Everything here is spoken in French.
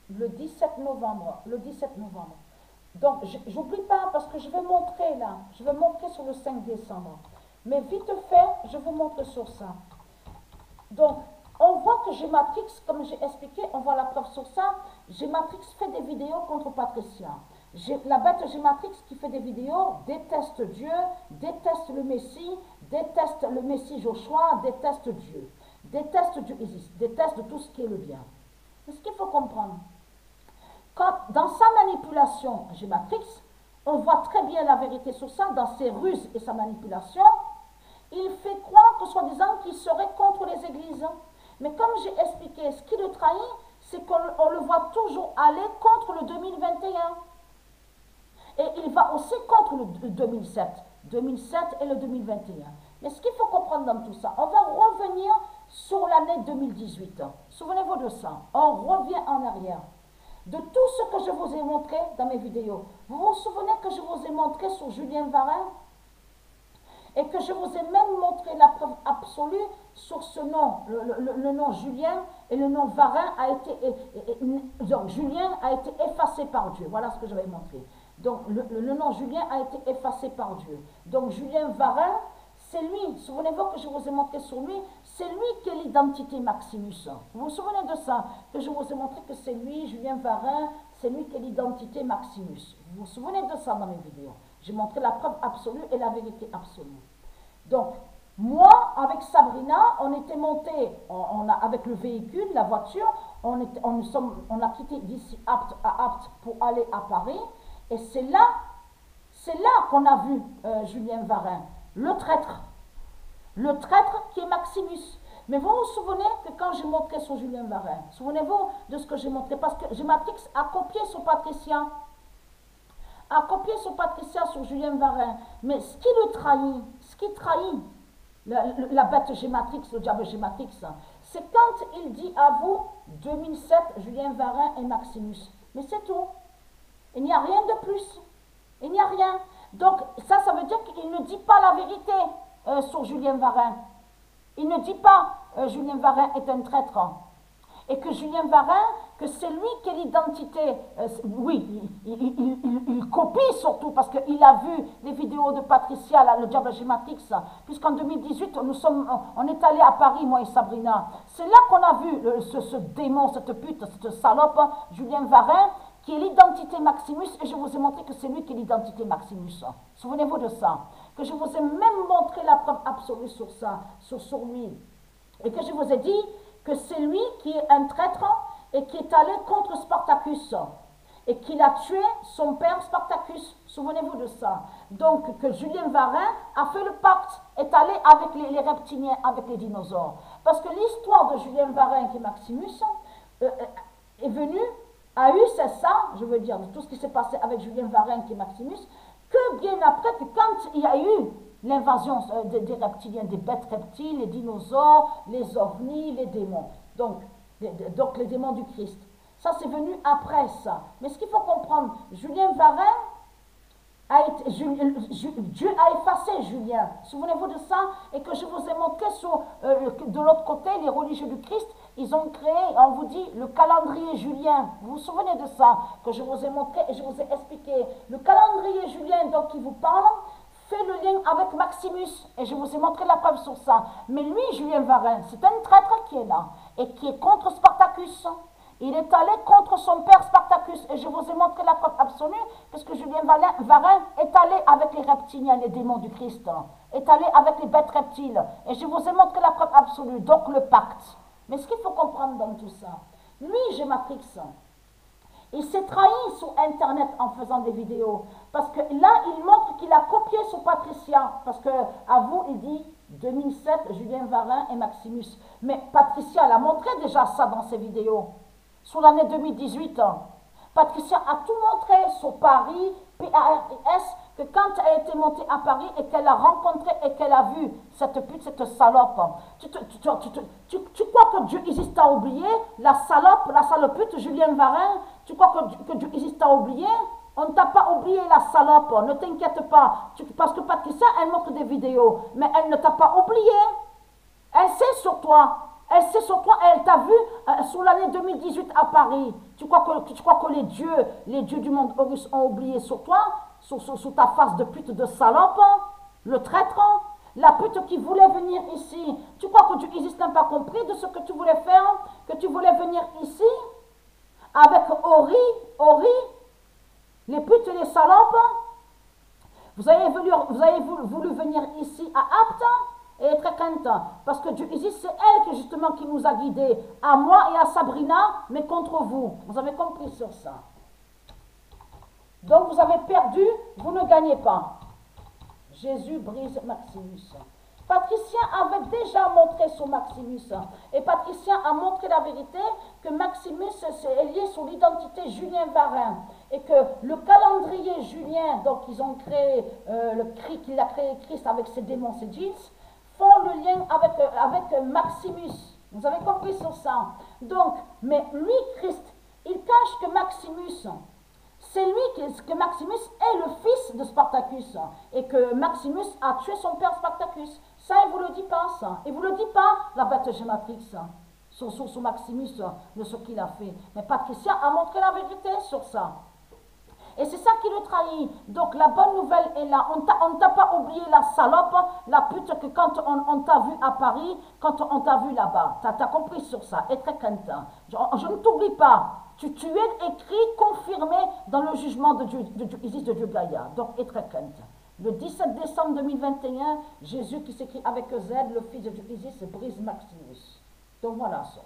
le 17 novembre. Le 17 novembre. Donc, j'oublie pas parce que je vais montrer là. Je vais montrer sur le 5 décembre. Mais vite fait, je vous montre sur ça. Donc, on voit que Gématrix, comme j'ai expliqué, on voit la preuve sur ça. Gématrix fait des vidéos contre Patricia. La bête Gématrix qui fait des vidéos déteste Dieu, déteste le Messie Joshua, déteste Dieu. Déteste Dieu Isis, déteste tout ce qui est le bien. C'est ce qu'il faut comprendre. Dans sa manipulation Gématrix, on voit très bien la vérité sur ça, dans ses ruses et sa manipulation. Il fait croire que soi-disant qu'il serait contre les églises. Mais comme j'ai expliqué, ce qui le trahit, c'est qu'on le voit toujours aller contre le 2021. Et il va aussi contre le 2007 et le 2021. Mais ce qu'il faut comprendre dans tout ça, on va revenir sur l'année 2018. Souvenez-vous de ça. On revient en arrière. De tout ce que je vous ai montré dans mes vidéos. Vous vous souvenez que je vous ai montré sur Julien Varin? Et que je vous ai même montré la preuve absolue sur ce nom, le nom Julien et le nom Varin a été, donc Julien a été effacé par Dieu. Voilà ce que je vais montrer. Donc le nom Julien a été effacé par Dieu. Donc Julien Varin, c'est lui, souvenez-vous que je vous ai montré sur lui, c'est lui qui est l'identité Maximus. Vous vous souvenez de ça? Que je vous ai montré que c'est lui, Julien Varin, c'est lui qui est l'identité Maximus. Vous vous souvenez de ça dans mes vidéos? J'ai montré la preuve absolue et la vérité absolue. Donc, moi, avec Sabrina, on était monté, avec le véhicule, la voiture, on a quitté d'ici Apt à Apt pour aller à Paris. Et c'est là qu'on a vu Julien Varin, le traître qui est Maximus. Mais vous vous souvenez que quand j'ai montré sur Julien Varin, souvenez-vous de ce que j'ai montré, parce que Gématrix a copié sur Patricia, sur Julien Varin. Mais ce qui le trahit, ce qui trahit la bête Gématrix, le diable Gématrix, c'est quand il dit à vous 2007, Julien Varin et Maximus. Mais c'est tout. Il n'y a rien de plus. Il n'y a rien. Donc, ça veut dire qu'il ne dit pas la vérité sur Julien Varin. Il ne dit pas Julien Varin est un traître. Et que Julien Varin, que c'est lui qui est l'identité. Oui, il copie surtout parce qu'il a vu les vidéos de Patricia, là, le diable Gématrix, puisqu'en 2018, on est allé à Paris, moi et Sabrina. C'est là qu'on a vu ce démon, cette pute, cette salope, Julien Varin, qui est l'identité Maximus, et je vous ai montré que c'est lui qui est l'identité Maximus. Souvenez-vous de ça. Que je vous ai même montré la preuve absolue sur ça, sur lui. Et que je vous ai dit que c'est lui qui est un traître et qui est allé contre Spartacus. Et qu'il a tué son père Spartacus. Souvenez-vous de ça. Donc que Julien Varin a fait le pacte, est allé avec les reptiliens, avec les dinosaures. Parce que l'histoire de Julien Varin qui est Maximus est venue, a eu, c'est ça, je veux dire, de tout ce qui s'est passé avec Julien Varin qui est Maximus, que bien après, que quand il y a eu l'invasion des reptiliens, des bêtes reptiles, les dinosaures, les ovnis, les démons, donc les démons du Christ. Ça, c'est venu après ça. Mais ce qu'il faut comprendre, Julien Varin, Dieu a effacé Julien. Souvenez-vous de ça? Et que je vous ai montré de l'autre côté, les religieux du Christ, ils ont créé, on vous dit, le calendrier julien. Vous vous souvenez de ça? Que je vous ai montré et je vous ai expliqué. Le calendrier julien, donc, qui vous parle, fait le lien avec Maximus. Et je vous ai montré la preuve sur ça. Mais lui, Julien Varin, c'est un traître qui est là et qui est contre Spartacus. Il est allé contre son père Spartacus. Et je vous ai montré la preuve absolue, parce que Julien Varin est allé avec les reptiliens, les démons du Christ. Est allé avec les bêtes reptiles. Et je vous ai montré la preuve absolue, donc le pacte. Mais ce qu'il faut comprendre dans tout ça, lui, Gématrix, il s'est trahi sur Internet en faisant des vidéos. Parce que là, il montre qu'il a copié sur Patricia. Parce que, à vous, il dit 2007, Julien Varin et Maximus. Mais Patricia, elle a montré déjà ça dans ses vidéos. Sur l'année 2018, Patricia a tout montré sur Paris, PARIS, que quand elle était montée à Paris et qu'elle a rencontré et qu'elle a vu cette pute, cette salope, tu crois que Dieu Isis t'a oublié? La salopute, Julien Varin, tu crois que Dieu Isis t'a oublié? On ne t'a pas oublié, la salope, ne t'inquiète pas, parce que Patricia, elle montre des vidéos, mais elle ne t'a pas oublié. Elle sait sur toi. Elle sait sur toi, elle t'a vu sur l'année 2018 à Paris. Tu crois que les dieux du monde Horus ont oublié sur toi, sur ta face de pute de salope, le traître, la pute qui voulait venir ici. Tu crois que Dieu Isis n'a pas compris de ce que tu voulais faire, que tu voulais venir ici avec Ori, les putes et les salopes. Vous avez voulu venir ici à Apte et être content, parce que Dieu Isis, c'est elle qui justement qui nous a guidés, à moi et à Sabrina, mais contre vous. Vous avez compris sur ça. Donc vous avez perdu, vous ne gagnez pas. Jésus brise Maximus. Patricien avait déjà montré sur Maximus, et Patricien a montré la vérité que Maximus est lié sur l'identité Julien Varin, et que le calendrier julien, donc ils ont créé qu'il a créé Christ avec ses démons, ses djinns, font le lien avec Maximus. Vous avez compris sur ça. Donc, mais lui, Christ, il cache que Maximus, c'est lui que Maximus est le fils de Spartacus et que Maximus a tué son père Spartacus. Ça, il ne vous le dit pas, ça. Il ne vous le dit pas, la bête gématrix, sur Maximus, de ce qu'il a fait. Mais Patricien a montré la vérité sur ça. Et c'est ça qui le trahit. Donc la bonne nouvelle est là. On ne t'a pas oublié la salope, la pute que quand on t'a vu à Paris, quand on t'a vu là-bas. Tu as compris sur ça. Et très content. Je ne t'oublie pas. Tu es écrit, confirmé dans le jugement de Dieu Isis, de Dieu Gaïa. Donc, et très content. Le 17 décembre 2021, Jésus qui s'écrit avec Z, le fils de Dieu Isis, brise Maximus. Donc voilà ça.